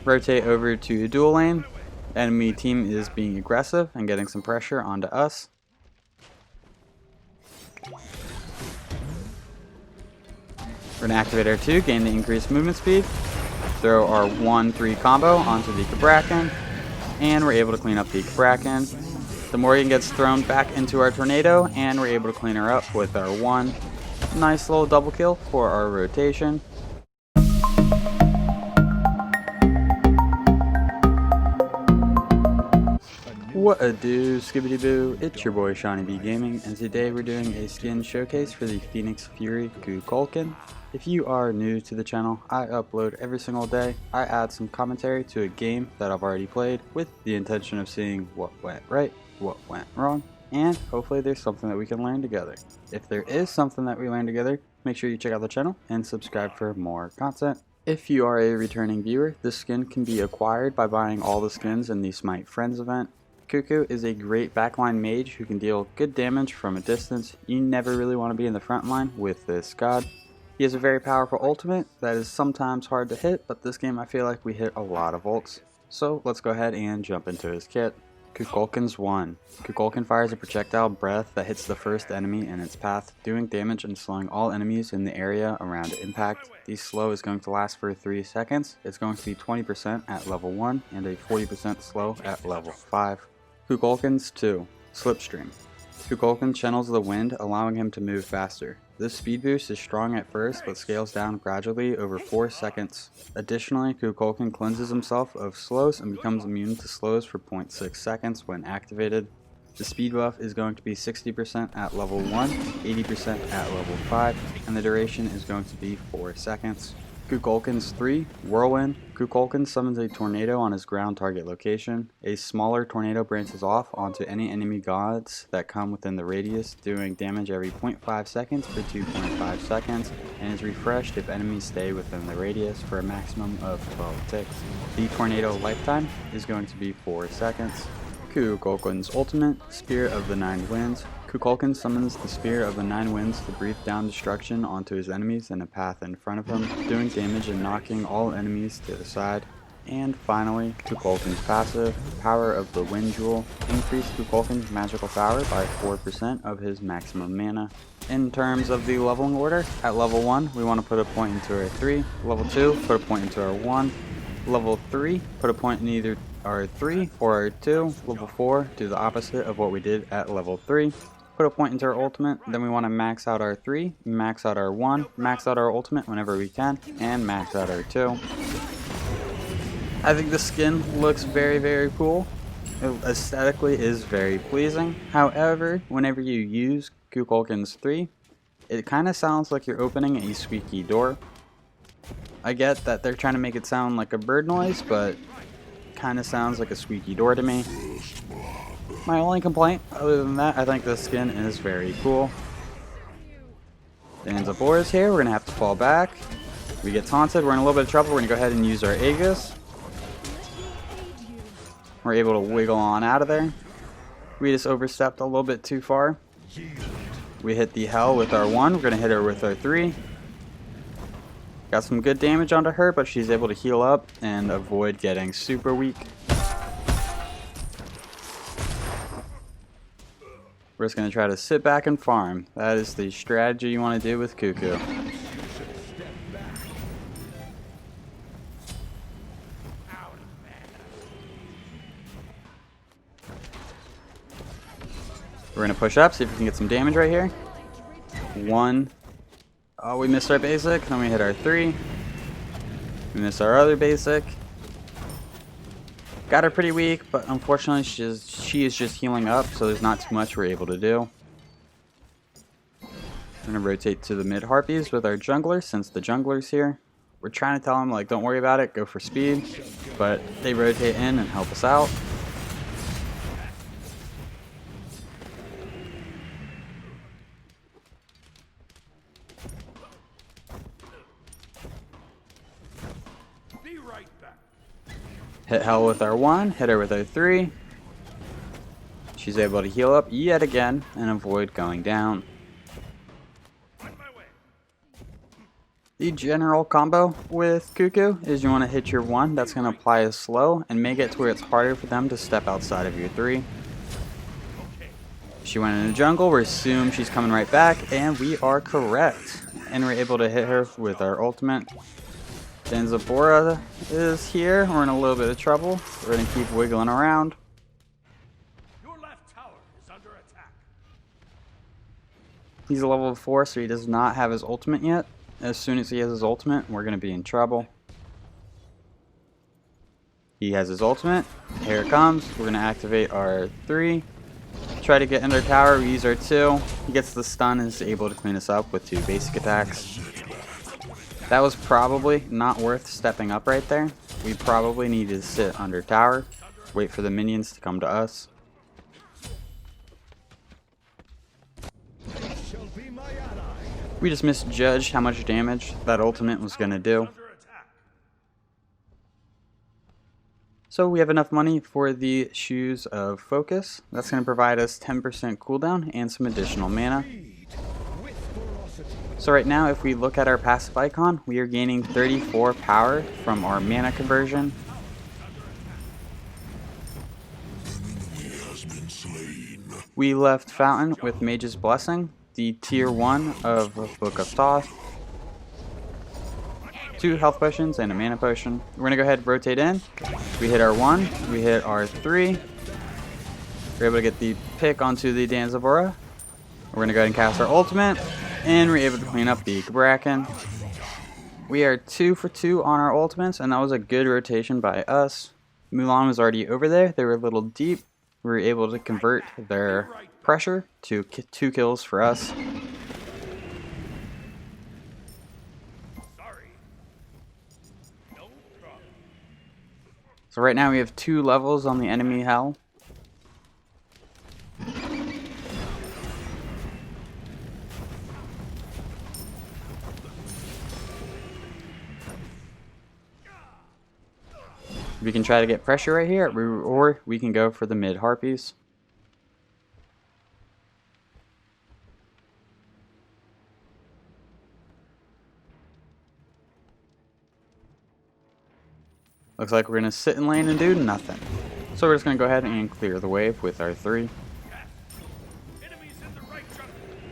Rotate over to dual lane. Enemy team is being aggressive and getting some pressure onto us. We're going to activate our 2, gain the increased movement speed. Throw our 1-3 combo onto the Kukulkan, and we're able to clean up the Kukulkan. The Morgan gets thrown back into our tornado, and we're able to clean her up with our 1. Nice little double kill for our rotation. What a do, skibbity boo, it's your boy Shawnee B Gaming, and today we're doing a skin showcase for the Phoenix Fury Kukulkan. If you are new to the channel, I upload every single day. I add some commentary to a game that I've already played with the intention of seeing what went right, what went wrong, and hopefully there's something that we can learn together. If there is something that we learn together, make sure you check out the channel and subscribe for more content. If you are a returning viewer, this skin can be acquired by buying all the skins in the Smite Friends event. Kuku is a great backline mage who can deal good damage from a distance. You never really want to be in the front line with this god. He has a very powerful ultimate that is sometimes hard to hit, but this game I feel like we hit a lot of ults. So let's go ahead and jump into his kit. Kukulkan's 1. Kukulkan fires a projectile breath that hits the first enemy in its path, doing damage and slowing all enemies in the area around impact. The slow is going to last for 3 seconds. It's going to be 20% at level 1 and a 40% slow at level 5. Kukulkan's 2. Slipstream. Kukulkan channels the wind, allowing him to move faster. This speed boost is strong at first, but scales down gradually over 4 seconds. Additionally, Kukulkan cleanses himself of slows and becomes immune to slows for 0.6 seconds when activated. The speed buff is going to be 60% at level 1, 80% at level 5, and the duration is going to be 4 seconds. Kukulkan's 3. Whirlwind. Kukulkan summons a tornado on his ground target location. A smaller tornado branches off onto any enemy gods that come within the radius, doing damage every 0.5 seconds for 2.5 seconds, and is refreshed if enemies stay within the radius for a maximum of 12 ticks. The tornado lifetime is going to be 4 seconds. Kukulkan's ultimate, Spirit of the Nine Winds. Kukulkan summons the Spirit of the Nine Winds to breathe down destruction onto his enemies in a path in front of him, doing damage and knocking all enemies to the side. And finally, Kukulkan's passive, Power of the Wind Jewel. Increase Kukulkan's magical power by 4% of his maximum mana. In terms of the leveling order, at level 1 we want to put a point into our 3, level 2 put a point into our 1, level 3 put a point in either our 3 or our 2, level 4 do the opposite of what we did at level 3. Put a point into our ultimate, then we want to max out our 3, max out our 1, max out our ultimate whenever we can, and max out our 2. I think the skin looks very cool. It aesthetically is very pleasing. However, whenever you use Kukulkan's 3, it kind of sounds like you're opening a squeaky door. I get that they're trying to make it sound like a bird noise, but kind of sounds like a squeaky door to me. My only complaint, other than that, I think this skin is very cool. The ends up Boris here, we're going to have to fall back. We get taunted, we're in a little bit of trouble, we're going to go ahead and use our Aegis. We're able to wiggle on out of there. We just overstepped a little bit too far. We hit the Hell with our 1, we're going to hit her with our 3. Got some good damage onto her, but she's able to heal up and avoid getting super weak. We're just going to try to sit back and farm. That is the strategy you want to do with Kuku. We're going to push up, see if we can get some damage right here. 1. Oh, we missed our basic. Then we hit our 3. We missed our other basic. Got her pretty weak, but unfortunately she is just healing up, so there's not too much we're able to do. We're going to rotate to the mid harpies with our jungler, since the jungler's here. We're trying to tell them, like, don't worry about it, go for speed, but they rotate in and help us out. Hit Hell with our 1, hit her with our 3. She's able to heal up yet again and avoid going down. The general combo with Kuku is you want to hit your 1, that's going to apply a slow and make it to where it's harder for them to step outside of your 3. She went in the jungle, we assume she's coming right back, and we are correct. And we're able to hit her with our ultimate. Danzabora is here, we're in a little bit of trouble. We're going to keep wiggling around. Your left tower is under attack. He's a level 4, so he does not have his ultimate yet. As soon as he has his ultimate, we're going to be in trouble. He has his ultimate. Here it comes. We're going to activate our 3. Try to get in their tower. We use our 2. He gets the stun and is able to clean us up with 2 basic attacks. That was probably not worth stepping up right there. We probably need to sit under tower. Wait for the minions to come to us. We just misjudged how much damage that ultimate was going to do. So we have enough money for the Shoes of Focus. That's going to provide us 10% cooldown and some additional mana. So right now, if we look at our passive icon, we are gaining 34 power from our mana conversion. We left Fountain with Mage's Blessing, the tier 1 of Book of Thoth. 2 health potions and a mana potion. We're going to go ahead and rotate in. We hit our 1, we hit our 3. We're able to get the pick onto the Danzabora. We're going to go ahead and cast our ultimate, and we're able to clean up the Kukulkan. We are 2 for 2 on our ultimates, and that was a good rotation by us. Mulan was already over there. They were a little deep. We were able to convert their pressure to 2 kills for us. So right now we have 2 levels on the enemy hell. We can try to get pressure right here, or we can go for the mid harpies. Looks like we're going to sit in lane and do nothing. So we're just going to go ahead and clear the wave with our 3.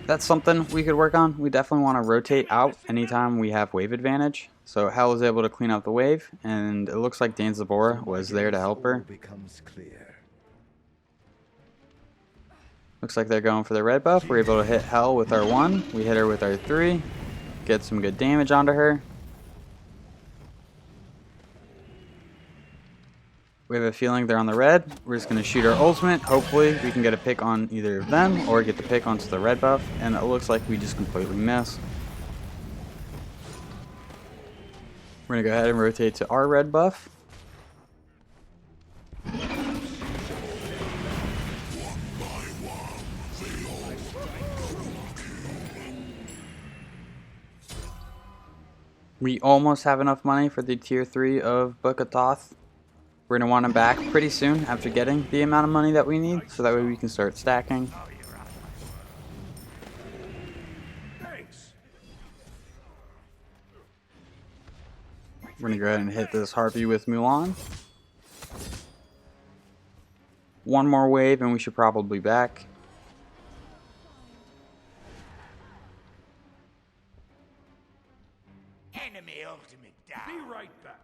That's something we could work on. We definitely want to rotate out anytime we have wave advantage. So Hell was able to clean up the wave, and it looks like Danzabora was there to help her. Looks like they're going for the red buff. We're able to hit Hell with our 1. We hit her with our 3. Get some good damage onto her. We have a feeling they're on the red. We're just going to shoot our ultimate. Hopefully we can get a pick on either of them or get the pick onto the red buff. And it looks like we just completely missed. We're going to go ahead and rotate to our red buff. We almost have enough money for the tier 3 of Book of Thoth. We're going to want him back pretty soon after getting the amount of money that we need, so that way we can start stacking. We're going to go ahead and hit this Harpy with Mulan. One more wave and we should probably be back. Enemy ultimate down. Be right back.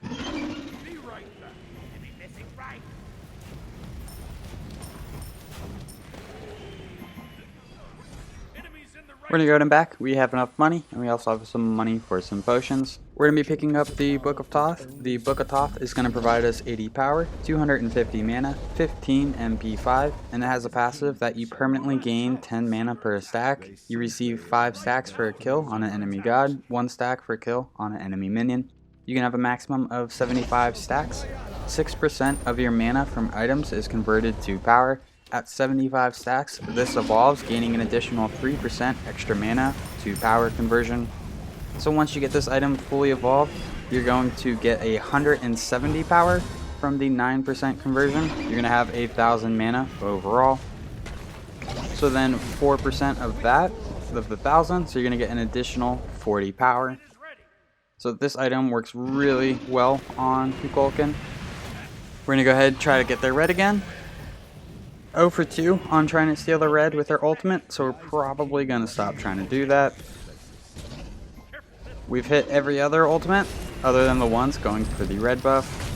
Be right back. Enemy missing right. We're going to go ahead and back. We have enough money, and we also have some money for some potions. We're going to be picking up the Book of Thoth. The Book of Thoth is going to provide us 80 power, 250 mana, 15 MP5, and it has a passive that you permanently gain 10 mana per stack. You receive 5 stacks for a kill on an enemy god, 1 stack for a kill on an enemy minion. You can have a maximum of 75 stacks. 6% of your mana from items is converted to power. At 75 stacks, this evolves, gaining an additional 3% extra mana to power conversion. So once you get this item fully evolved, you're going to get 170 power from the 9% conversion. You're going to have 1,000 mana overall. So then 4% of that 1/4 of the 1,000, so you're going to get an additional 40 power. So this item works really well on Kukulkan. We're going to go ahead and try to get their red again. 0 for 2 on trying to steal the red with their ultimate, so we're probably going to stop trying to do that. We've hit every other ultimate, other than the ones going for the red buff.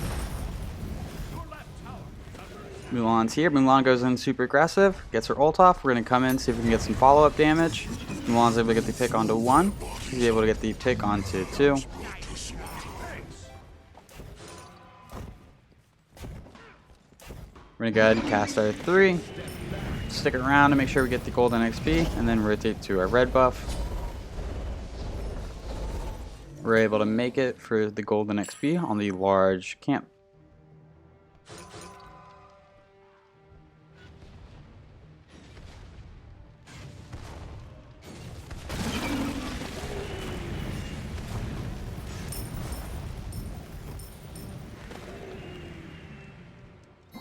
Mulan's here. Mulan goes in super aggressive, gets her ult off. We're going to come in, see if we can get some follow-up damage. Mulan's able to get the pick onto 1. He's able to get the pick onto 2. We're going to go ahead and cast our 3. Stick around to make sure we get the golden XP, and then rotate to our red buff. We're able to make it for the golden XP on the large camp.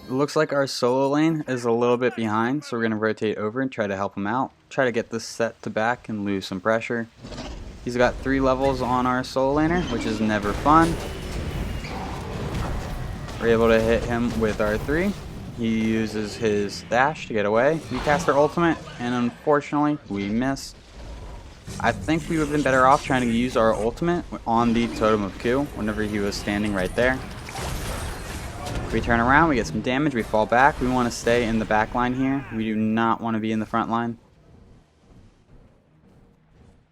It looks like our solo lane is a little bit behind, so we're going to rotate over and try to help him out. Try to get this set to back and lose some pressure. He's got 3 levels on our solo laner, which is never fun. We're able to hit him with our 3. He uses his dash to get away. We cast our ultimate, and unfortunately, we miss. I think we would have been better off trying to use our ultimate on the Totem of Ku whenever he was standing right there. We turn around, we get some damage, we fall back. We want to stay in the back line here. We do not want to be in the front line.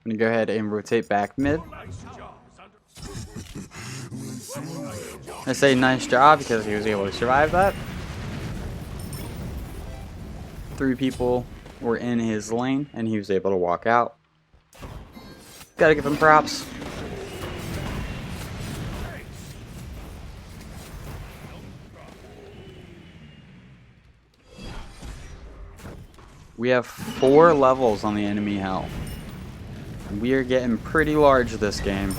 I'm going to go ahead and rotate back mid. I say nice job because he was able to survive that. 3 people were in his lane and he was able to walk out. Gotta give him props. We have 4 levels on the enemy health. We are getting pretty large this game.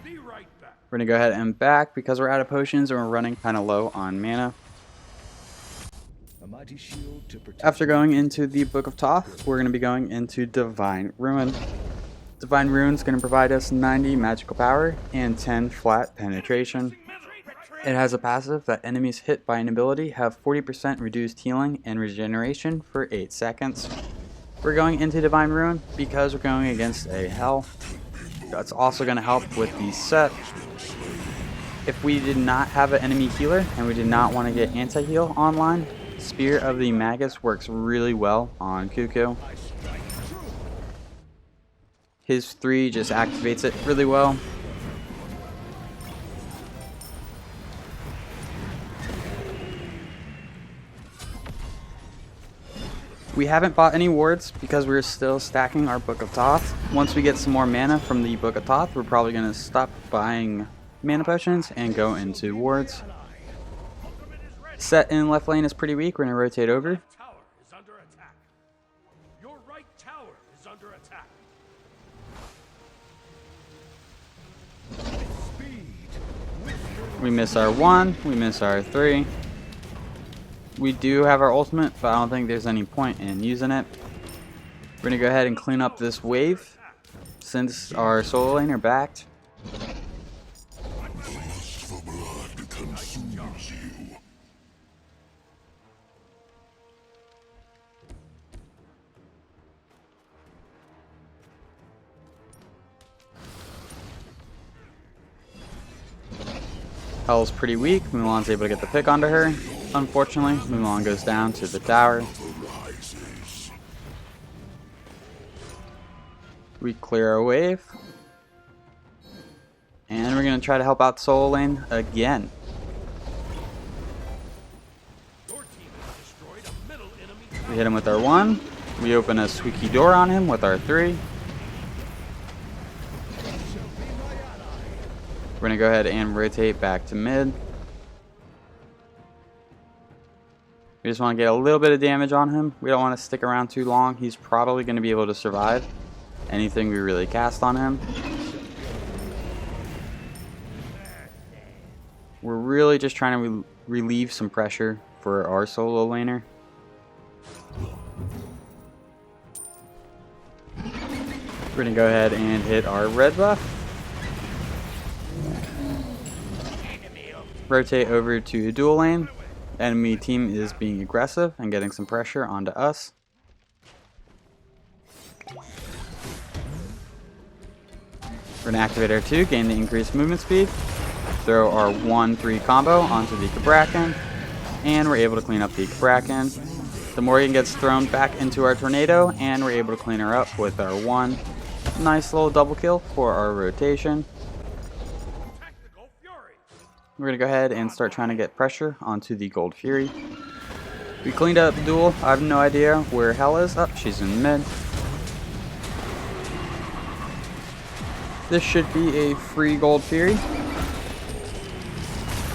We're going to go ahead and back because we're out of potions and we're running kind of low on mana. After going into the Book of Thoth, we're going to be going into Divine Ruin. Divine Ruin is going to provide us 90 magical power and 10 flat penetration. It has a passive that enemies hit by an ability have 40% reduced healing and regeneration for 8 seconds. We're going into Divine Ruin because we're going against a Hell. That's also going to help with the set. If we did not have an enemy healer and we did not want to get anti-heal online, Spear of the Magus works really well on Kuku. His 3 just activates it really well. We haven't bought any wards because we're still stacking our Book of Thoth. Once we get some more mana from the Book of Thoth, we're probably going to stop buying mana potions and go into wards. Set in left lane is pretty weak. We're going to rotate over. Your right tower is under attack. We miss our 1, we miss our 3. We do have our ultimate, but I don't think there's any point in using it. We're going to go ahead and clean up this wave since our solo lane are backed. Hell's pretty weak. Mulan's able to get the pick onto her. Unfortunately, Mulan goes down to the tower. We clear our wave. And we're going to try to help out solo lane again. We hit him with our 1. We open a squeaky door on him with our 3. We're going to go ahead and rotate back to mid. We just want to get a little bit of damage on him. We don't want to stick around too long. He's probably going to be able to survive anything we really cast on him. We're really just trying to relieve some pressure for our solo laner. We're gonna go ahead and hit our red buff. Rotate over to dual lane. Enemy team is being aggressive and getting some pressure onto us. We're gonna activate our 2, gain the increased movement speed. Throw our 1-3 combo onto the Kukulkan, and we're able to clean up the Kukulkan. The Morgan gets thrown back into our tornado, and we're able to clean her up with our 1. Nice little double kill for our rotation. We're gonna go ahead and start trying to get pressure onto the Gold Fury. We cleaned up the duel. I have no idea where Hell is. Oh, she's in mid. This should be a free Gold Fury.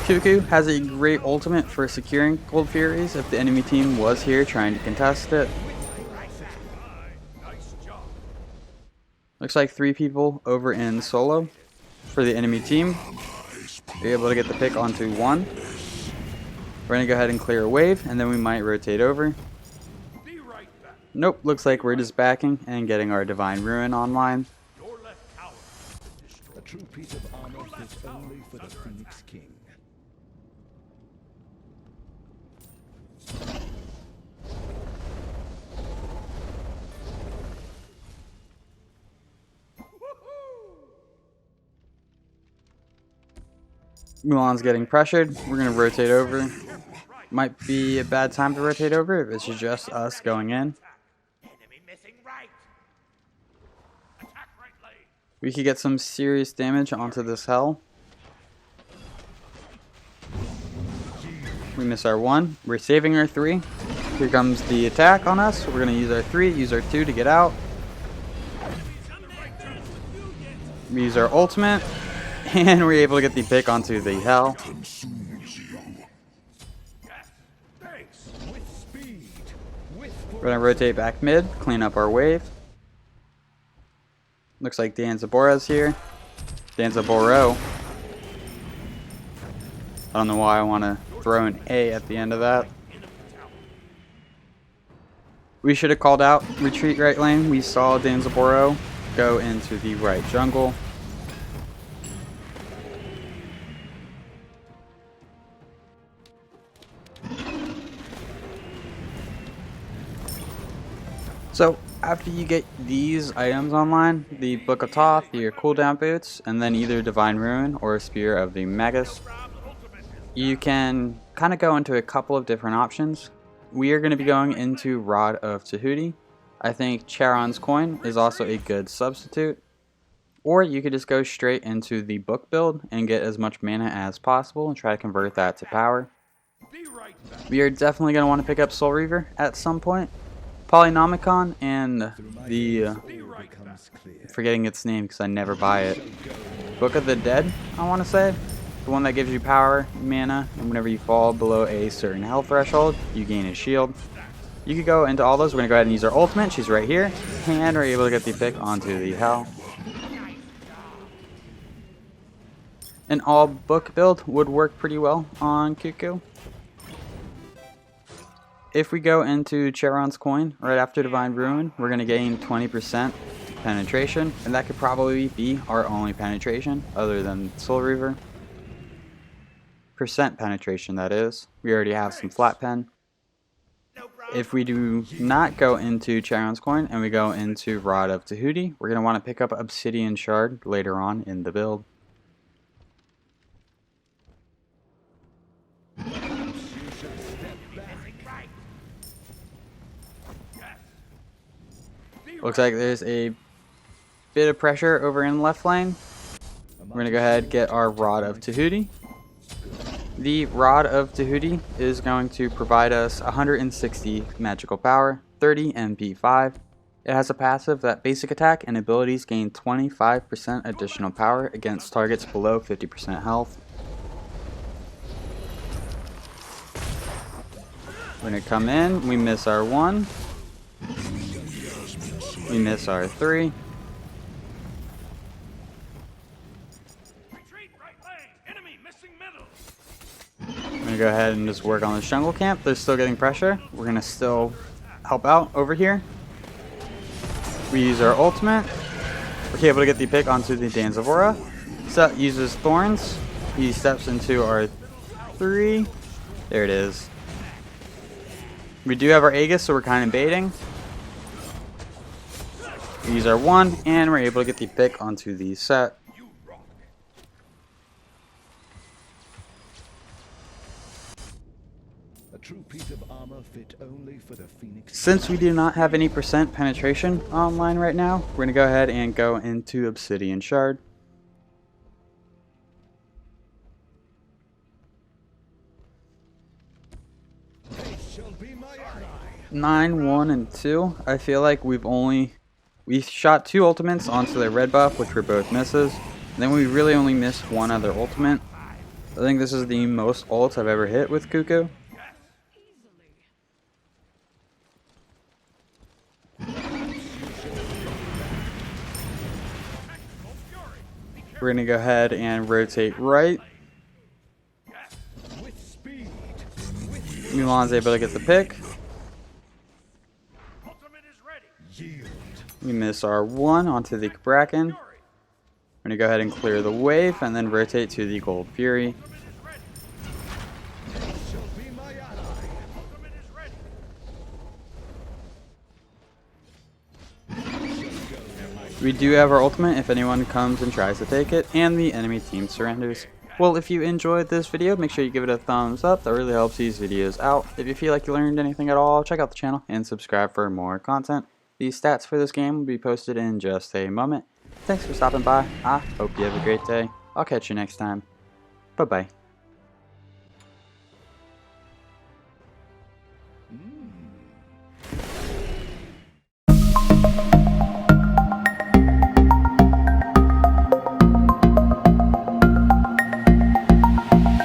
Kuku has a great ultimate for securing Gold Furies if the enemy team was here trying to contest it. Looks like 3 people over in solo for the enemy team. They're able to get the pick onto 1. We're going to go ahead and clear a wave, and then we might rotate over. Nope, looks like we're just backing and getting our Divine Ruin online. A true piece of armor fits only for the Phoenix King. Mulan's getting pressured. We're going to rotate over. Might be a bad time to rotate over if it's just us going in. We could get some serious damage onto this Hell. We miss our 1. We're saving our 3. Here comes the attack on us. We're going to use our 3, use our 2 to get out. We use our ultimate. And we're able to get the pick onto the Hell. We're going to rotate back mid, clean up our wave. Looks like Danzabora's here. Danzaboro. I don't know why I want to throw an A at the end of that. We should have called out retreat right lane. We saw Danzaboro go into the right jungle. So after you get these items online, the Book of Thoth, your cooldown boots, and then either Divine Ruin or Spear of the Magus, you can kind of go into a couple of different options. We are going to be going into Rod of Tahuti. I think Charon's Coin is also a good substitute. Or you could just go straight into the book build and get as much mana as possible and try to convert that to power. We are definitely going to want to pick up Soul Reaver at some point. Polynomicon and the forgetting its name because I never buy it. Book of the Dead, I want to say. The one that gives you power, mana, and whenever you fall below a certain health threshold, you gain a shield. You could go into all those. We're going to go ahead and use our ultimate. She's right here. And we're able to get the pick onto the Hell. An all book build would work pretty well on Kuku. If we go into Charon's Coin right after Divine Ruin, we're going to gain 20% penetration, and that could probably be our only penetration other than Soul Reaver. Percent penetration, that is. We already have some flat pen. If we do not go into Charon's Coin and we go into Rod of Tahuti, we're going to want to pick up Obsidian Shard later on in the build. Looks like there's a bit of pressure over in left lane. We're going to go ahead and get our Rod of Tahuti. The Rod of Tahuti is going to provide us 160 magical power, 30 MP5. It has a passive that basic attack and abilities gain 25% additional power against targets below 50% health. We're going to come in, we miss our 1. We miss our 3. I'm going to go ahead and just work on this jungle camp. They're still getting pressure. We're going to still help out over here. We use our ultimate. we're able to get the pick onto the Danzavora. Set uses Thorns. He steps into our 3. There it is. We do have our Aegis, so we're kind of baiting. We use our 1, and we're able to get the pick onto the set. A true piece of armor fit only for the Phoenix. Since we do not have any % penetration online right now, we're going to go ahead and go into Obsidian Shard. 9, 1, and 2. I feel like we shot 2 ultimates onto their red buff, which were both misses. And then we really only missed 1 other ultimate. I think this is the most ults I've ever hit with Kuku. We're going to go ahead and rotate right. Mulan's able to get the pick. We miss our 1 onto the Bracken. We're going to go ahead and clear the wave and then rotate to the Gold Fury. We do have our ultimate if anyone comes and tries to take it, and the enemy team surrenders. Well, if you enjoyed this video, make sure you give it a thumbs up. That really helps these videos out. If you feel like you learned anything at all, check out the channel and subscribe for more content. The stats for this game will be posted in just a moment. Thanks for stopping by. I hope you have a great day. I'll catch you next time. Bye-bye.